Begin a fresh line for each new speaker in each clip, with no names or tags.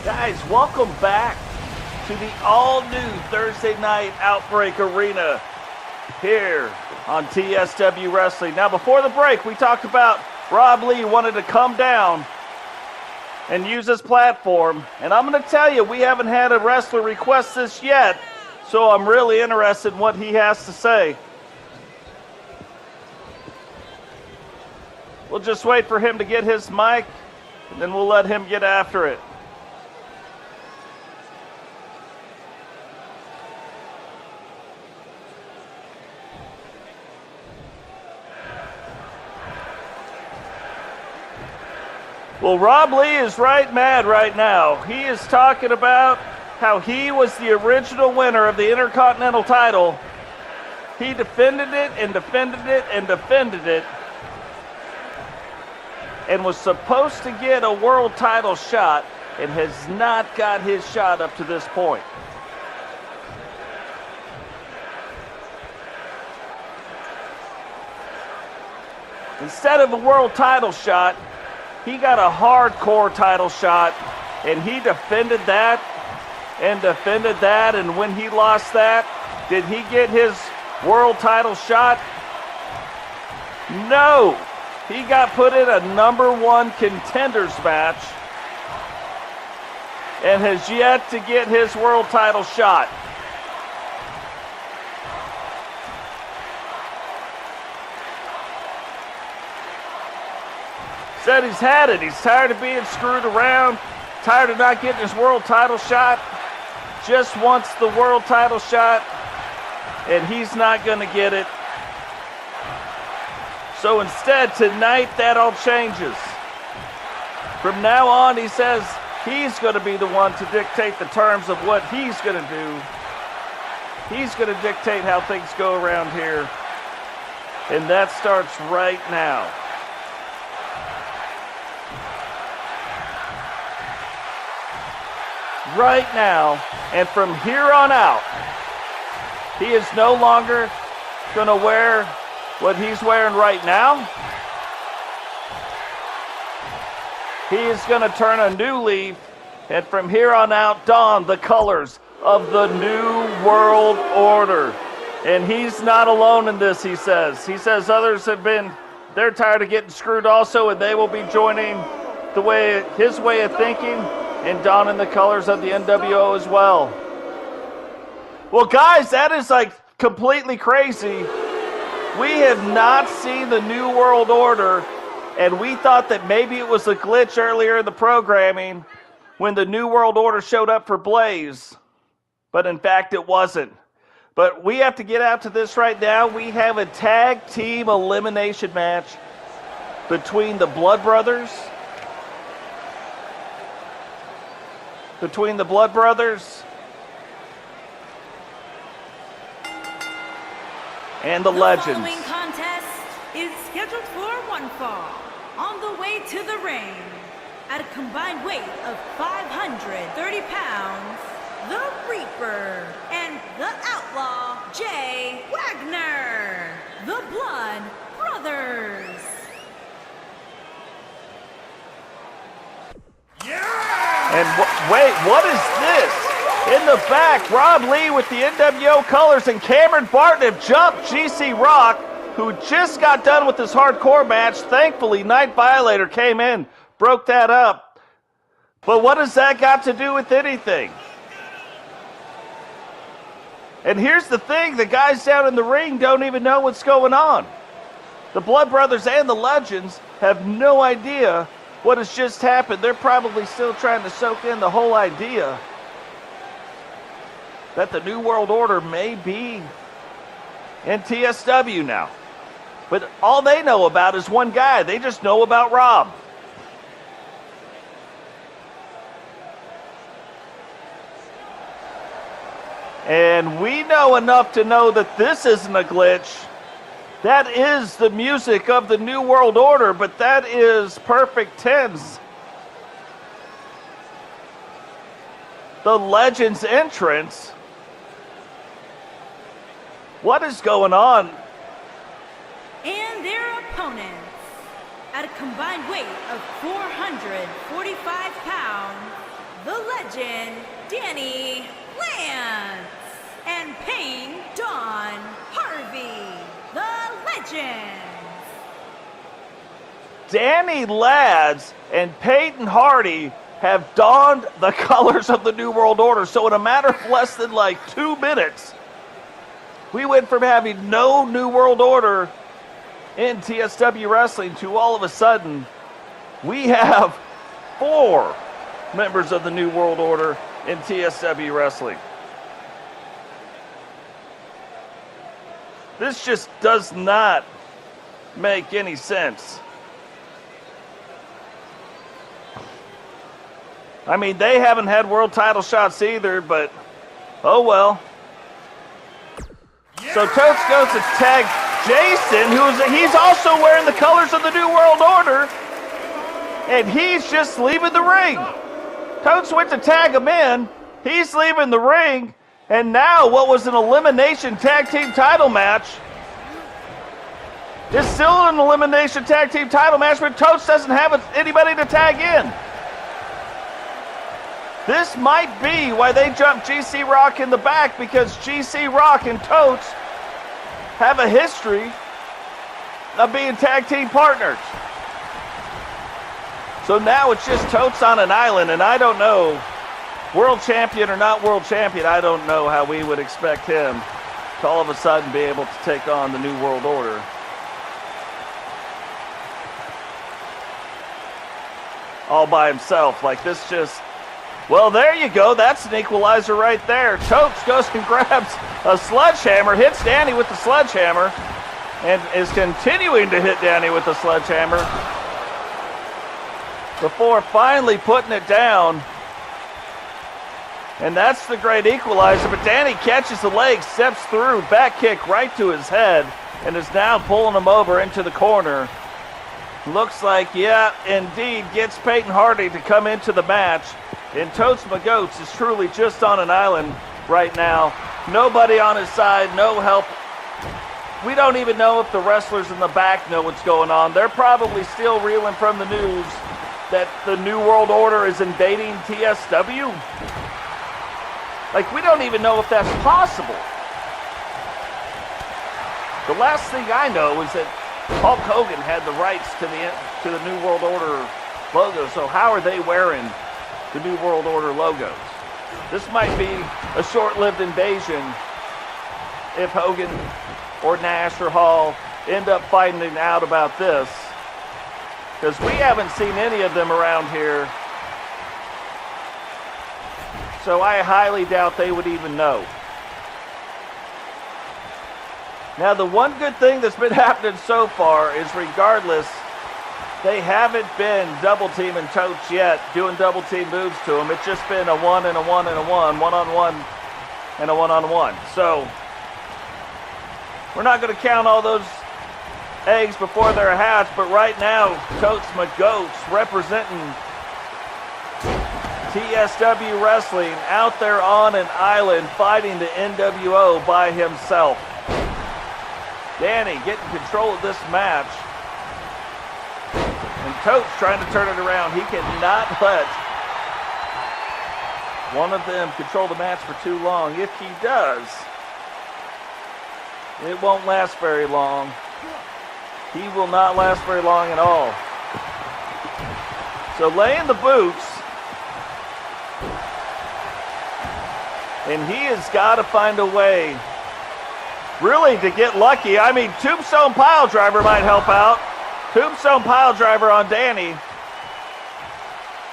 Guys, welcome back to the all-new Thursday Night Outbreak Arena here on TSW Wrestling. Now, before the break, we talked about Rob Lee wanted to come down and use his platform. And I'm going to tell you, we haven't had a wrestler request this yet, so I'm really interested in what he has to say. We'll just wait for him to get his mic, and then we'll let him get after it. Well, Rob Lee is right mad right now. He is talking about how he was the original winner of the Intercontinental title. He defended it and defended it and defended it, and was supposed to get a world title shot and has not got his shot up to this point. Instead of a world title shot, he got a hardcore title shot, and he defended that and defended that, and when he lost that, did he get his world title shot? No! He got put in a #1 contenders match and has yet to get his world title shot. Said he's had it. He's tired of being screwed around, tired of not getting his world title shot, just wants the world title shot, and he's not going to get it. So instead, tonight, that all changes. From now on, he says he's going to be the one to dictate the terms of what he's going to do. He's going to dictate how things go around here, and that starts right now. Right now, and from here on out, he is no longer going to wear what he's wearing right now. He is going to turn a new leaf, and from here on out, don the colors of the New World Order. And he's not alone in this, he says. He says others they're tired of getting screwed also, and they will be joining his way of thinking and donning the colors of the nWo as well. Well, guys, that is like completely crazy. We have not seen the New World Order, and we thought that maybe it was a glitch earlier in the programming when the New World Order showed up for Blaze, but in fact it wasn't. But we have to get out to this right now. We have a tag team elimination match between the Blood Brothers and the Legends.
The following contest is scheduled for one fall. On the way to the ring, at a combined weight of 530 pounds, the Reaper and the Outlaw Jay Wagner, the Blood Brothers.
And wait, what is this? In the back, Rob Lee with the nWo colors and Cameron Barton have jumped GC Rock, who just got done with this hardcore match. Thankfully, Night Violator came in, broke that up. But what has that got to do with anything? And here's the thing, the guys down in the ring don't even know what's going on. The Blood Brothers and the Legends have no idea what has just happened. They're probably still trying to soak in the whole idea that the New World Order may be in TSW now. But all they know about is one guy. They just know about Rob. And we know enough to know that this isn't a glitch. That is the music of the New World Order, but that is perfect tense. The Legends entrance. What is going on?
And their opponents, at a combined weight of 445 pounds, the legend, Danny Lance. And Payne Don Harvey, the legend.
Danny Lads and Peyton Hardy have donned the colors of the New World Order. So in a matter of less than like 2 minutes, we went from having no New World Order in TSW Wrestling to all of a sudden, we have 4 members of the New World Order in TSW Wrestling. This just does not make any sense. I mean, they haven't had world title shots either, but oh well. So Totes goes to tag Jason, he's also wearing the colors of the New World Order, and he's just leaving the ring. Totes went to tag him in, he's leaving the ring, and now what was an elimination tag team title match is still an elimination tag team title match, but Totes doesn't have anybody to tag in. This might be why they jumped GC Rock in the back, because GC Rock and Totes have a history of being tag team partners. So now it's just Totes on an island, and I don't know, world champion or not world champion, I don't know how we would expect him to all of a sudden be able to take on the New World Order. All by himself, like this just... Well, there you go. That's an equalizer right there. Totes goes and grabs a sledgehammer, hits Danny with the sledgehammer, and is continuing to hit Danny with the sledgehammer before finally putting it down. And that's the great equalizer, but Danny catches the leg, steps through, back kick right to his head, and is now pulling him over into the corner. Looks like, yeah, indeed, gets Peyton Hardy to come into the match. And Totes McGoats is truly just on an island right now. Nobody on his side, no help. We don't even know if the wrestlers in the back know what's going on. They're probably still reeling from the news that the New World Order is invading TSW. Like, we don't even know if that's possible. The last thing I know is that Hulk Hogan had the rights to the New World Order logo, so how are they wearing the New World Order logos? This might be a short-lived invasion if Hogan or Nash or Hall end up finding out about this, because we haven't seen any of them around here, so I highly doubt they would even know. Now, the one good thing that's been happening so far is, regardless, they haven't been double teaming Totes yet, doing double team moves to him. It's just been a 1 and a 1 and a 1, one-on-one and a one-on-one. So we're not going to count all those eggs before they're hatched, but right now, Totes McGoats representing TSW Wrestling out there on an island fighting the nWo by himself. Danny getting control of this match. And Totes trying to turn it around. He cannot let one of them control the match for too long. If he does, it won't last very long. He will not last very long at all. So laying the boots. And he has got to find a way really to get lucky. I mean, Tombstone Pile Driver might help out. Tombstone Pile Driver on Danny.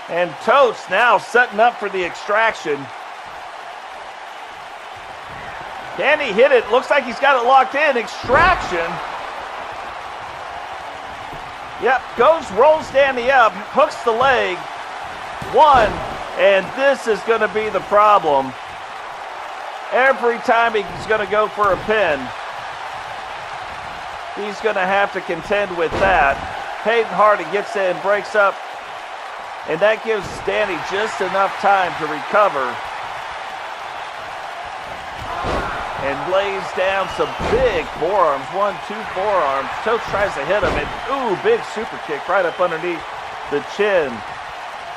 And Totes now setting up for the extraction. Danny hit it. Looks like he's got it locked in. Extraction. Yep, rolls Danny up, hooks the leg. 1, and this is going to be the problem. Every time he's going to go for a pin, he's going to have to contend with that. Peyton Hardy gets in, breaks up, and that gives Danny just enough time to recover. And lays down some big forearms. 1, 2 forearms. Totes tries to hit him, and ooh, big super kick right up underneath the chin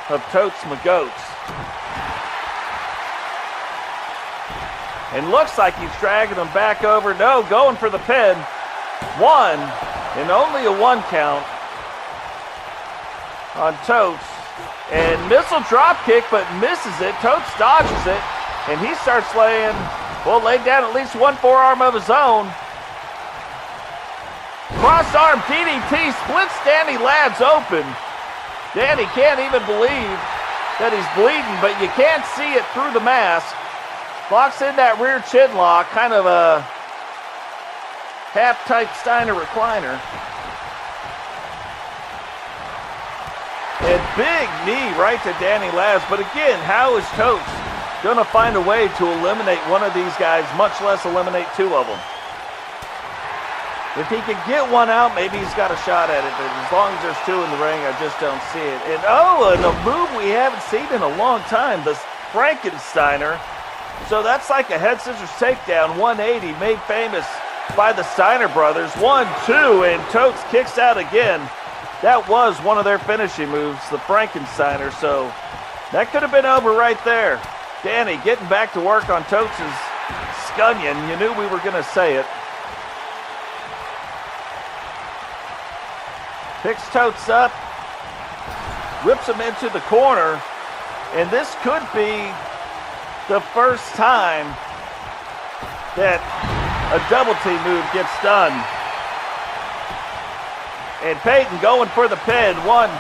of Totes McGoats. And looks like he's dragging him back over. No, going for the pin. 1, and only a 1 count on Totes. And missile drop kick, but misses it. Totes dodges it, and he starts laid down at least one forearm of his own. Cross arm DDT splits Danny Ladd's open. Danny can't even believe that he's bleeding, but you can't see it through the mask. Locks in that rear chin lock, kind of a half-type Steiner recliner. And big knee right to Danny Ladd. But again, how is Totes going to find a way to eliminate one of these guys, much less eliminate 2 of them? If he can get one out, maybe he's got a shot at it. But as long as there's 2 in the ring, I just don't see it. And and a move we haven't seen in a long time, the Frankensteiner. So that's like a head scissors takedown, 180, made famous by the Steiner brothers. 1, 2, and Totes kicks out again. That was one of their finishing moves, the Frankensteiner. So that could have been over right there. Danny getting back to work on Totes' scunion. You knew we were going to say it. Picks Totes up, whips him into the corner, and this could be the first time that a double team move gets done. And Peyton going for the pin, 1,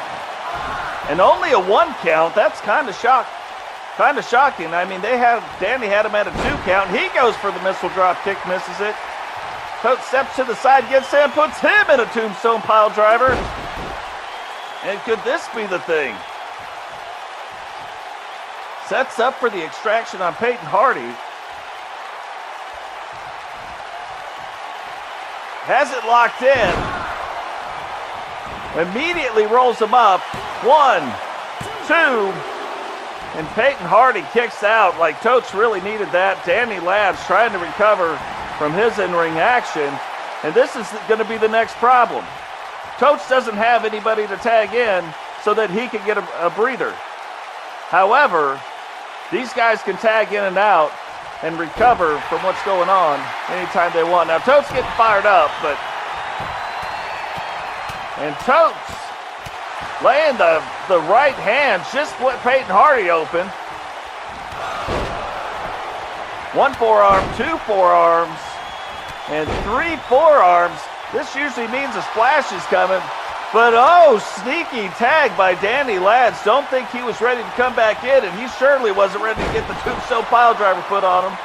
and only a 1 count. That's kind of shocking. I mean, Danny had him at a 2 count. He goes for the missile drop kick, misses it. Totes steps to the side, gets in, puts him in a tombstone pile driver. And could this be the thing? Sets up for the extraction on Peyton Hardy. Has it locked in. Immediately rolls him up. 1, 2. And Peyton Hardy kicks out like Totes really needed that. Danny Ladd's trying to recover from his in-ring action. And this is going to be the next problem. Totes doesn't have anybody to tag in so that he can get a breather. However, these guys can tag in and out and recover from what's going on anytime they want. Now, Totes getting fired up, and Totes laying the right hand, just split Peyton Hardy open. 1 forearm, 2 forearms, and 3 forearms. This usually means a splash is coming. But sneaky tag by Danny Ladd. Don't think he was ready to come back in, and he surely wasn't ready to get the tombstone pile driver put on him.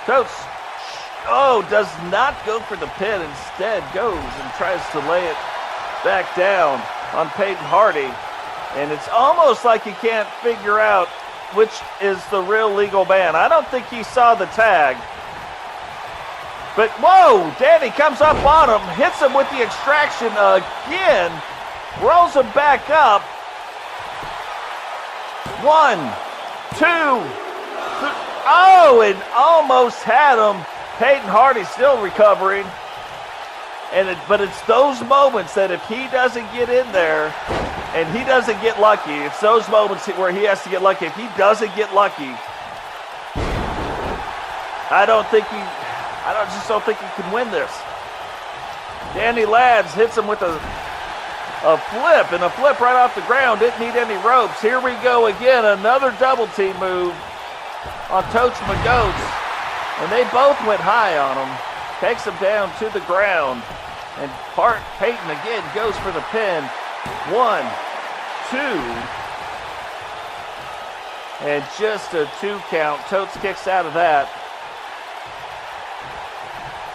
Totes, does not go for the pin. Instead goes and tries to lay it back down on Peyton Hardy. And it's almost like he can't figure out which is the real legal man. I don't think he saw the tag. But, Danny comes up on him, hits him with the extraction again, rolls him back up. 1, 2, 3, and almost had him. Peyton Hardy still recovering. But it's those moments that if he doesn't get in there and he doesn't get lucky, it's those moments where he has to get lucky. If he doesn't get lucky, I just don't think he can win this. Danny Ladd hits him with a flip, and a flip right off the ground. Didn't need any ropes. Here we go again. Another double team move on Totes McGoats. And they both went high on him. Takes him down to the ground. And Peyton again goes for the pin. 1, 2. And just a 2 count. Totes kicks out of that.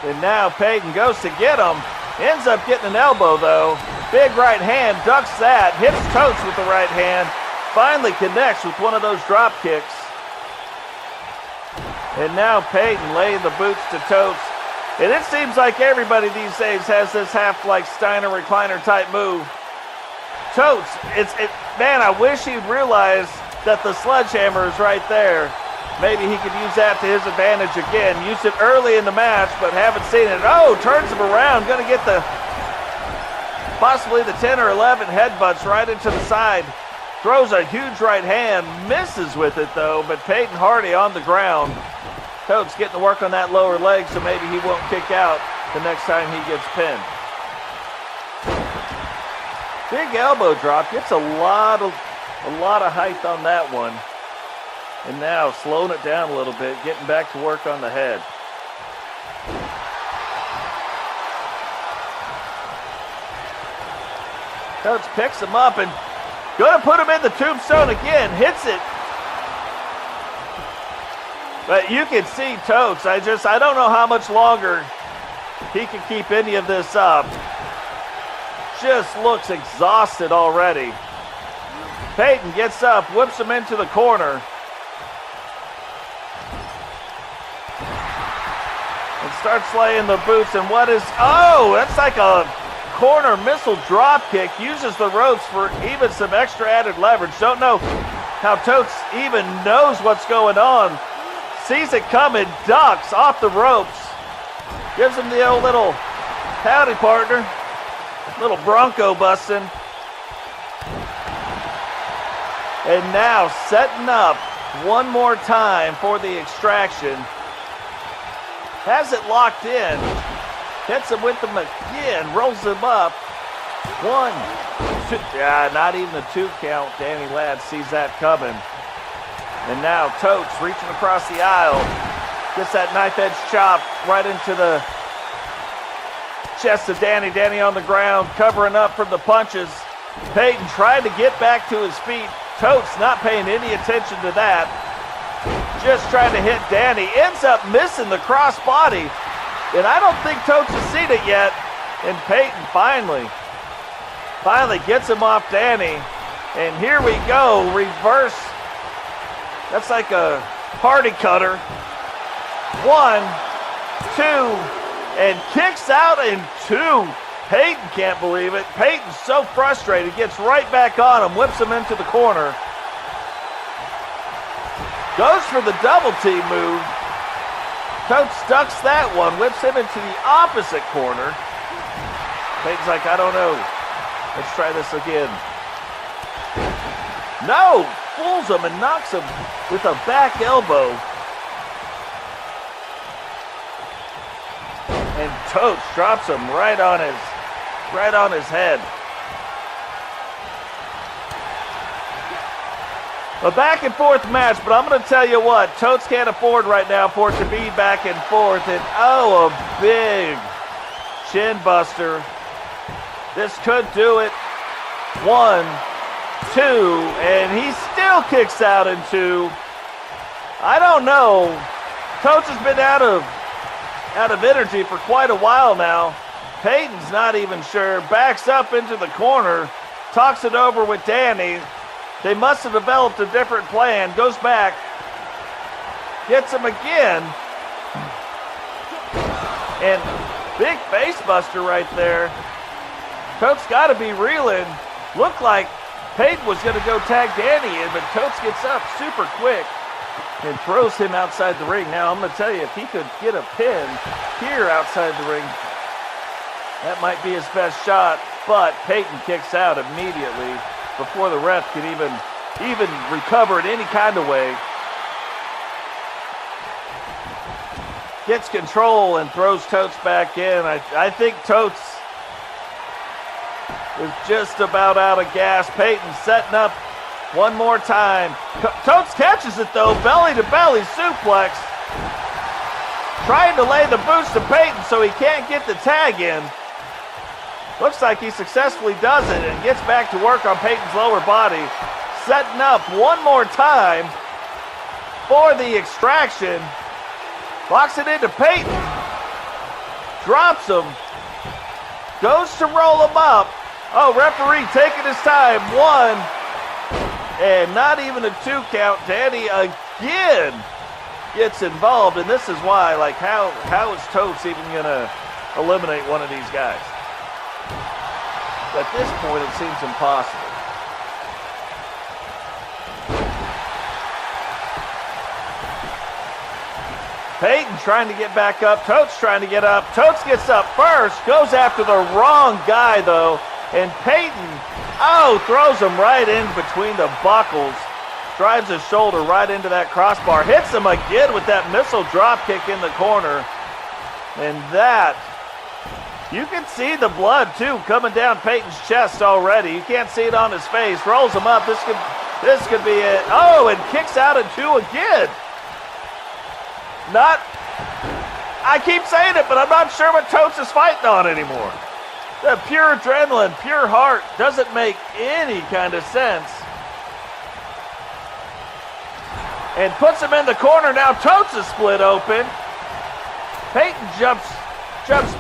And now Peyton goes to get him. Ends up getting an elbow, though. Big right hand, ducks that. Hits Totes with the right hand. Finally connects with one of those drop kicks. And now Peyton laying the boots to Totes. And it seems like everybody these days has this half-like Steiner recliner type move. Totes, man, I wish he'd realized that the sledgehammer is right there. Maybe he could use that to his advantage again. Used it early in the match, but haven't seen it. Turns him around. Going to get possibly the 10 or 11 headbutts right into the side Throws a huge right hand, misses with it though, but Peyton Hardy on the ground. Totes getting to work on that lower leg, so maybe he won't kick out the next time he gets pinned. Big elbow drop, gets a lot of height on that one. And now slowing it down a little bit, getting back to work on the head. Totes picks him up and gonna put him in the tombstone again, hits it. But you can see Totes, I don't know how much longer he can keep any of this up. Just looks exhausted already. Peyton gets up, whips him into the corner. And starts laying the boots, and that's like a corner missile drop kick. Uses the ropes for even some extra added leverage. Don't know how Totes even knows what's going on. Sees it coming, ducks off the ropes. Gives him the old little howdy partner. Little bronco busting. And now setting up one more time for the extraction. Has it locked in. Hits him with them again. Rolls him up. 1, 2. Not even the 2 count. Danny Ladd sees that coming. And now Totes reaching across the aisle. Gets that knife edge chop right into the chest of Danny. Danny on the ground, covering up from the punches. Peyton trying to get back to his feet. Totes not paying any attention to that. Just trying to hit Danny. Ends up missing the crossbody. And I don't think Totes has seen it yet. And Peyton finally gets him off Danny. And here we go. Reverse. That's like a party cutter. 1, 2, and kicks out in 2. Peyton can't believe it. Peyton's so frustrated. Gets right back on him. Whips him into the corner. Goes for the double T move. Totes ducks that one. Whips him into the opposite corner. Peyton's like, I don't know. Let's try this again. No! Fools him and knocks him with a back elbow. And Totes drops him right on his head. A back and forth match, but I'm going to tell you what, Totes can't afford right now for it to be back and forth. And a big chin buster. This could do it. 1, 2, and he still kicks out in 2. I don't know. Totes has been out of energy for quite a while now. Peyton's not even sure. Backs up into the corner. Talks it over with Danny. They must have developed a different plan. Goes back. Gets him again. And big face buster right there. Totes got to be reeling. Looked like Peyton was going to go tag Danny in, but Totes gets up super quick and throws him outside the ring. Now, I'm going to tell you, if he could get a pin here outside the ring, that might be his best shot, but Peyton kicks out immediately before the ref could even recover in any kind of way. Gets control and throws Totes back in. I think Totes is just about out of gas. Peyton setting up one more time. Totes catches it though, belly to belly suplex. Trying to lay the boots to Peyton so he can't get the tag in. Looks like he successfully does it and gets back to work on Peyton's lower body. Setting up one more time for the extraction. Locks it into Peyton. Drops him. Goes to roll him up. Oh, referee taking his time. 1, and not even a 2 count. Danny again gets involved, and this is why, like, how is Totes even going to eliminate one of these guys? At this point, it seems impossible. Peyton trying to get back up. Totes trying to get up. Totes gets up first. Goes after the wrong guy, though. And Peyton Oh, throws him right in between the buckles. Drives his shoulder right into that crossbar. Hits him again with that missile drop kick in the corner. And that, you can see the blood too coming down Peyton's chest already. You can't see it on his face. Rolls him up. This could be it. Oh, and kicks out at 2 again. I keep saying it, but I'm not sure what Totes is fighting on anymore. The pure adrenaline, pure heart, doesn't make any kind of sense. And puts him in the corner. Now Totes is split open. Peyton jumps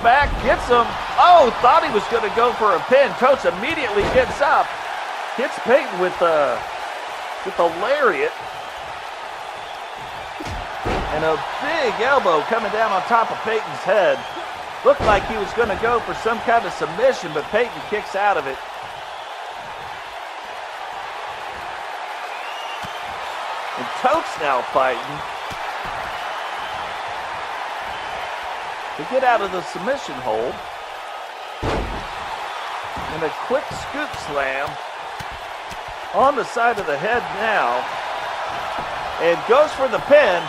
back, gets him. Oh, thought he was going to go for a pin. Totes immediately gets up. Hits Peyton with a lariat. And a big elbow coming down on top of Peyton's head. Looked like he was going to go for some kind of submission, but Peyton kicks out of it. And Totes now fighting to get out of the submission hold. And a quick scoop slam on the side of the head now. And goes for the pin.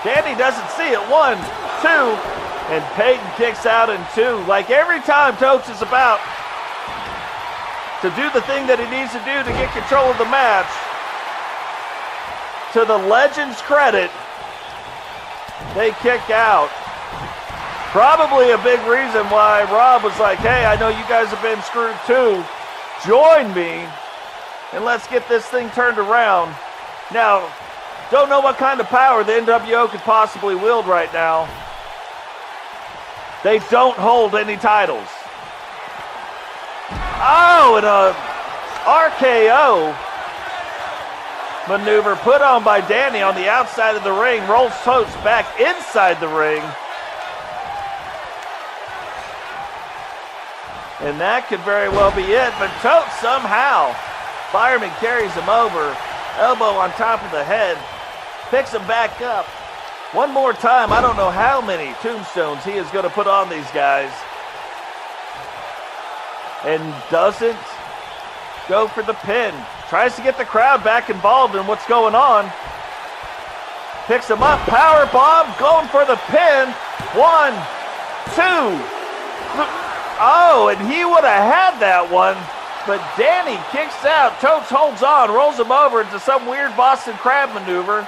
Danny doesn't see it. 1, 2, and Peyton kicks out in 2. Like every time Totes is about to do the thing that he needs to do to get control of the match, to the legend's credit, they kick out. Probably a big reason why Rob was like, hey, I know you guys have been screwed too. Join me, and let's get this thing turned around. Now, don't know what kind of power the nWo could possibly wield right now. They don't hold any titles. Oh, and a RKO maneuver put on by Danny on the outside of the ring. Rolls Totes back inside the ring. And that could very well be it. But Totes somehow, Fireman carries him over. Elbow on top of the head. Picks him back up. One more time. I don't know how many tombstones he is going to put on these guys. And doesn't go for the pin. Tries to get the crowd back involved in what's going on. Picks him up. Power bomb. Going for the pin. 1, 2. Oh, and he would have had that one. But Danny kicks out. Totes holds on. Rolls him over into some weird Boston Crab maneuver.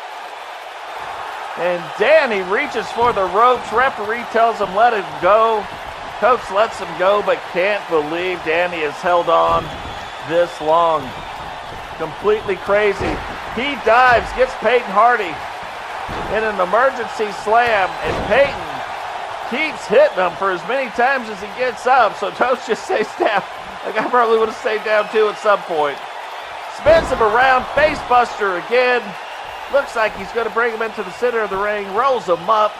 And Danny reaches for the ropes. Referee tells him let him go. Totes lets him go, but can't believe Danny has held on this long. Completely crazy. He dives, gets Peyton Hardy in an emergency slam, and Peyton keeps hitting him for as many times as he gets up. So Totes just stays down. Like I probably would have stayed down too at some point. Spins him around, face buster again. Looks like he's going to bring him into the center of the ring. Rolls him up.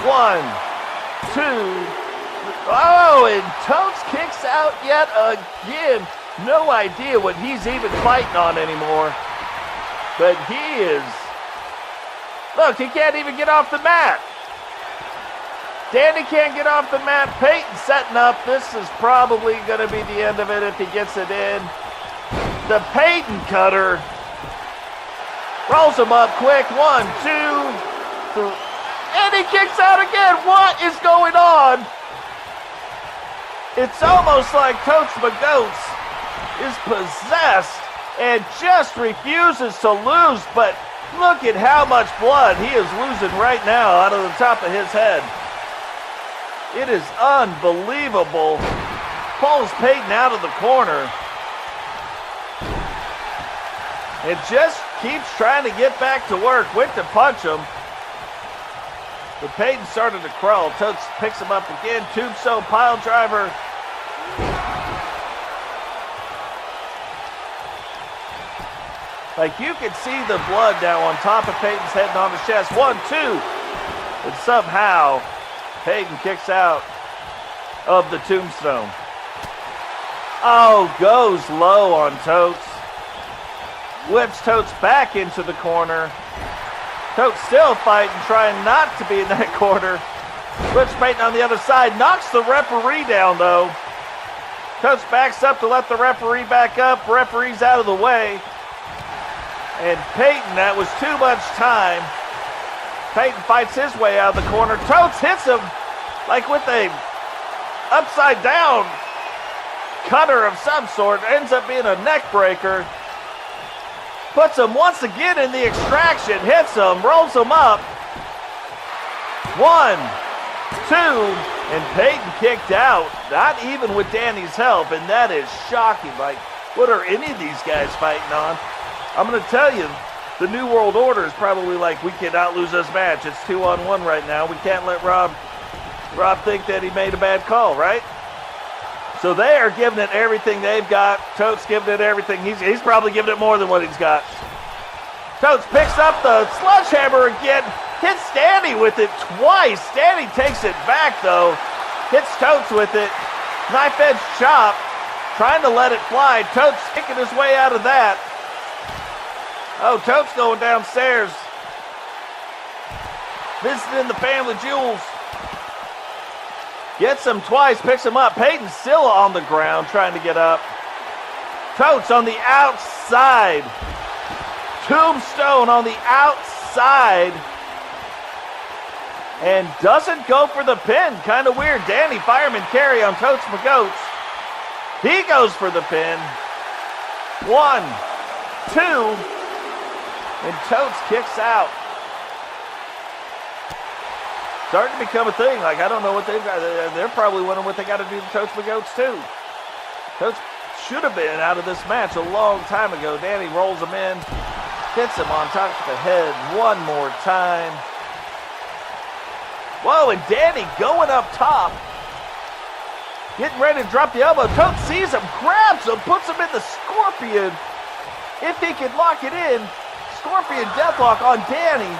1, 2. Oh, and Totes kicks out yet again. No idea what he's even fighting on anymore. But he is... Look, he can't even get off the mat. Danny can't get off the mat. Peyton setting up. This is probably going to be the end of it if he gets it in. The Peyton cutter. Rolls him up quick. 1, 2, 3. And he kicks out again. What is going on? It's almost like Totes McGoats is possessed and just refuses to lose. But look at how much blood he is losing right now out of the top of his head. It is unbelievable. Pulls Peyton out of the corner. It just keeps trying to get back to work. Went to punch him. But Peyton started to crawl. Totes picks him up again. Tombstone pile driver. Like you can see the blood now on top of Peyton's head and on his chest. 1, 2. And somehow Peyton kicks out of the tombstone. Oh, goes low on Totes. Whips Totes back into the corner. Totes still fighting, trying not to be in that corner. Whips Peyton on the other side. Knocks the referee down, though. Totes backs up to let the referee back up. Referee's out of the way. And Peyton, that was too much time. Peyton fights his way out of the corner. Totes hits him like with a upside down cutter of some sort. Ends up being a neck breaker. Puts him once again in the extraction. Hits him, rolls him up. 1, 2, and Peyton kicked out. Not even with Danny's help, and that is shocking. Like, what are any of these guys fighting on? I'm going to tell you, the New World Order is probably like, we cannot lose this match. It's 2-on-1 right now. We can't let Rob think that he made a bad call, right? So they are giving it everything they've got. Totes giving it everything. He's probably giving it more than what he's got. Totes picks up the sledgehammer again. Hits Danny with it twice. Danny takes it back, though. Hits Totes with it. Knife edge chop. Trying to let it fly. Totes kicking his way out of that. Oh, Totes going downstairs. Visiting the family jewels. Gets him twice, picks him up. Peyton's still on the ground trying to get up. Totes on the outside. Tombstone on the outside. And doesn't go for the pin. Kind of weird. Danny fireman carry on Totes McGoats. He goes for the pin. 1, 2, and Totes kicks out. Starting to become a thing. Like, I don't know what they've got. They're probably wondering what they got to do to Totes McGoats, too. Totes should have been out of this match a long time ago. Danny rolls him in. Hits him on top of the head one more time. Whoa, and Danny going up top. Getting ready to drop the elbow. Totes sees him, grabs him, puts him in the Scorpion. If he can lock it in, Scorpion deathlock on Danny.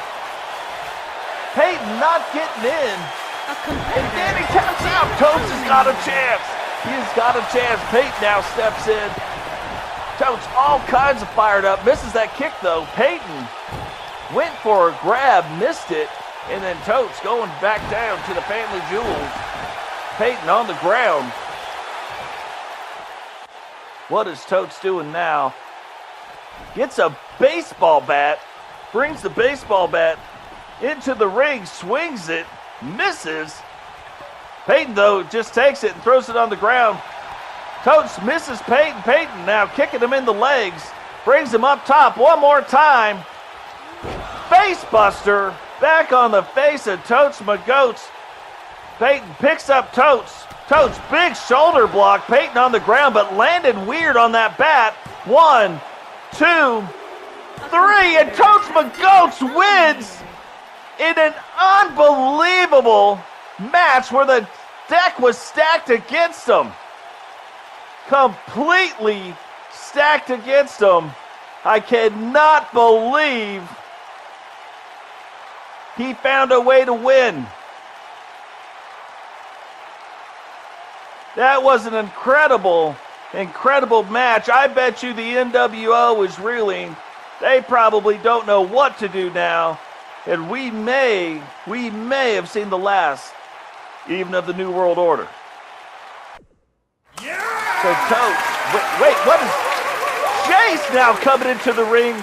Peyton not getting in. And Danny taps out. Totes has got a chance. He has got a chance. Peyton now steps in. Totes all kinds of fired up. Misses that kick, though. Peyton went for a grab, missed it. And then Totes going back down to the family jewels. Peyton on the ground. What is Totes doing now? Gets a baseball bat. Brings the baseball bat into the ring. Swings it. Misses. Peyton, though, just takes it and throws it on the ground. Totes misses Peyton. Peyton now kicking him in the legs. Brings him up top one more time. Face buster. Back on the face of Totes McGoats. Peyton picks up Totes. Totes, big shoulder block. Peyton on the ground, but landed weird on that bat. 1, 2, 3, and Totes McGoats wins in an unbelievable match where the deck was stacked against him. Completely stacked against him. I cannot believe he found a way to win. That was an incredible, incredible match. I bet you the nWo is reeling. They probably don't know what to do now. And we may have seen the last even of the New World Order. Yeah! So Totes, wait, what is... Jace now coming into the ring.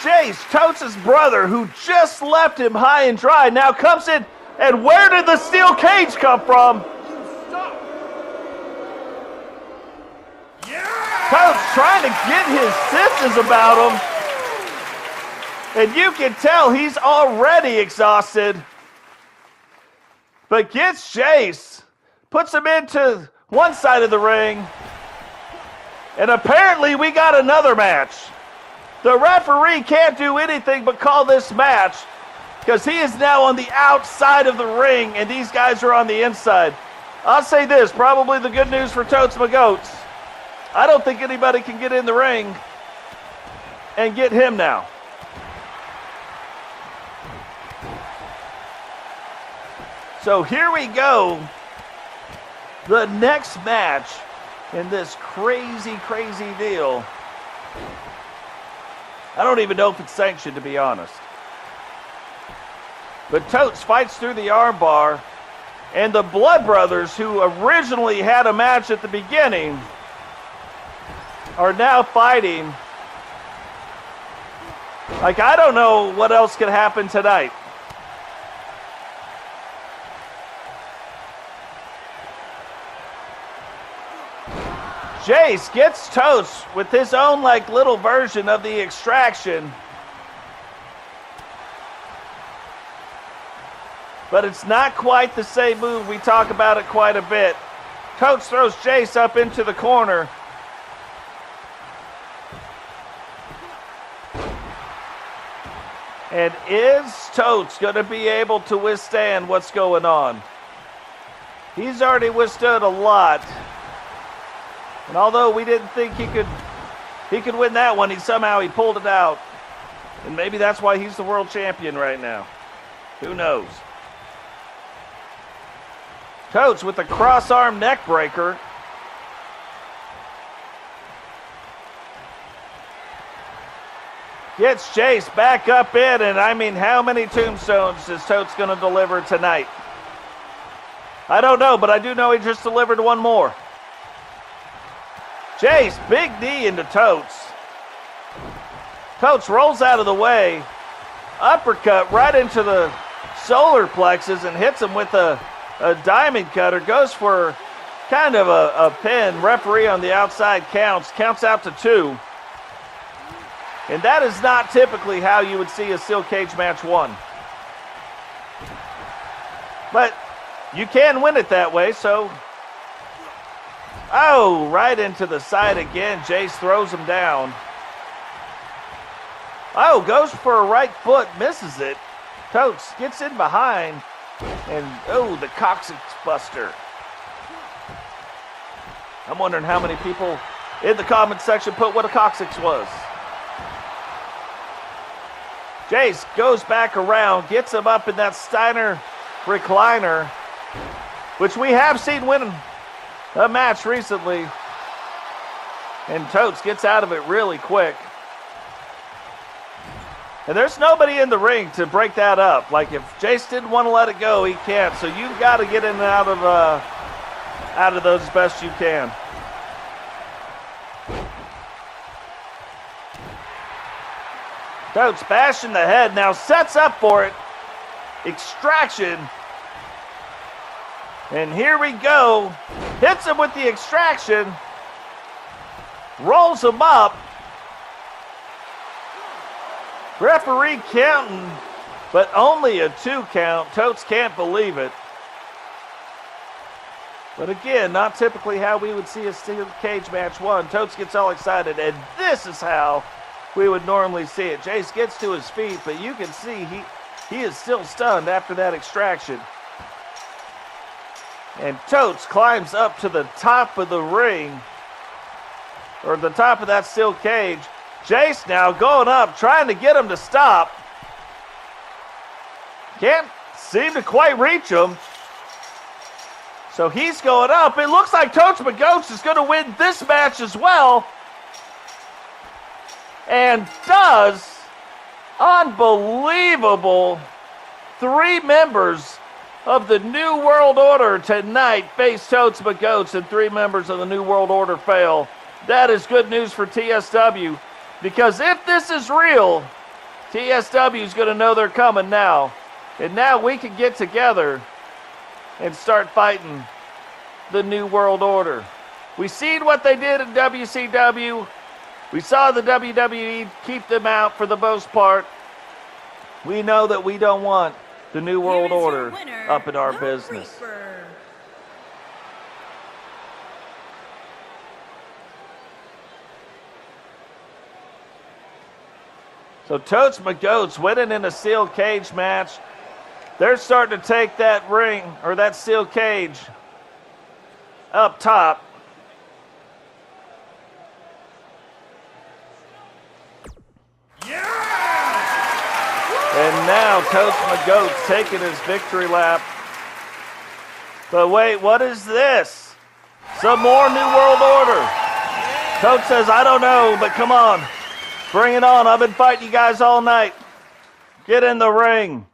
Jace, Totes' brother, who just left him high and dry, now comes in. And where did the steel cage come from? Totes trying to get his senses about him. And you can tell he's already exhausted. But gets Jace, puts him into one side of the ring. And apparently we got another match. The referee can't do anything but call this match because he is now on the outside of the ring and these guys are on the inside. I'll say this, probably the good news for Totes McGoats. I don't think anybody can get in the ring and get him now. So here we go. The next match in this crazy, crazy deal. I don't even know if it's sanctioned, to be honest. But Totes fights through the armbar, and the Blood Brothers, who originally had a match at the beginning, are now fighting. Like, I don't know what else could happen tonight. Jace gets Toast with his own, like, little version of the extraction. But it's not quite the same move. We talk about it quite a bit. Totes throws Jace up into the corner. And is Totes going to be able to withstand what's going on? He's already withstood a lot. And although we didn't think he could win that one, somehow he pulled it out. And maybe that's why he's the world champion right now. Who knows? Totes with the cross-arm neck breaker. Gets Jace back up in, and I mean, how many tombstones is Totes going to deliver tonight? I don't know, but I do know he just delivered one more. Jace, big knee into Totes. Totes rolls out of the way. Uppercut right into the solar plexus and hits him with a diamond cutter. Goes for kind of a pin. Referee on the outside counts out to 2. And that is not typically how you would see a steel cage match won. But you can win it that way, so. Oh, right into the side again. Jace throws him down. Oh, goes for a right foot, misses it. Totes gets in behind. And, oh, the coccyx buster. I'm wondering how many people in the comment section put what a coccyx was. Jace goes back around, gets him up in that Steiner recliner, which we have seen win a match recently. And Totes gets out of it really quick. And there's nobody in the ring to break that up. Like, if Jace didn't want to let it go, he can't. So you've got to get in and out of those as best you can. Totes bashing the head, now sets up for it. Extraction. And here we go. Hits him with the extraction. Rolls him up. Referee counting, but only a 2 count. Totes can't believe it. But again, not typically how we would see a steel cage match won. Totes gets all excited, and this is how we would normally see it. Jace gets to his feet, but you can see he is still stunned after that extraction. And Totes climbs up to the top of the ring, or the top of that steel cage. Jace now going up, trying to get him to stop. Can't seem to quite reach him. So he's going up. It looks like Totes McGoats is going to win this match as well. And does. Unbelievable. 3 members of the New World Order tonight face Totes McGoats, and 3 members of the New World Order fail. That is good news for TSW, because if this is real, TSW is going to know they're coming now. And now we can get together and start fighting the New World Order. We seen what they did in WCW. We saw the WWE keep them out for the most part. We know that we don't want the New World Order up in our business.
Reaper.
So Totes McGoats winning in a steel cage match. They're starting to take that ring, or that steel cage, up top. And now Totes McGoats taking his victory lap. But wait, what is this? Some more New World Order. Totes says, I don't know, but come on. Bring it on. I've been fighting you guys all night. Get in the ring.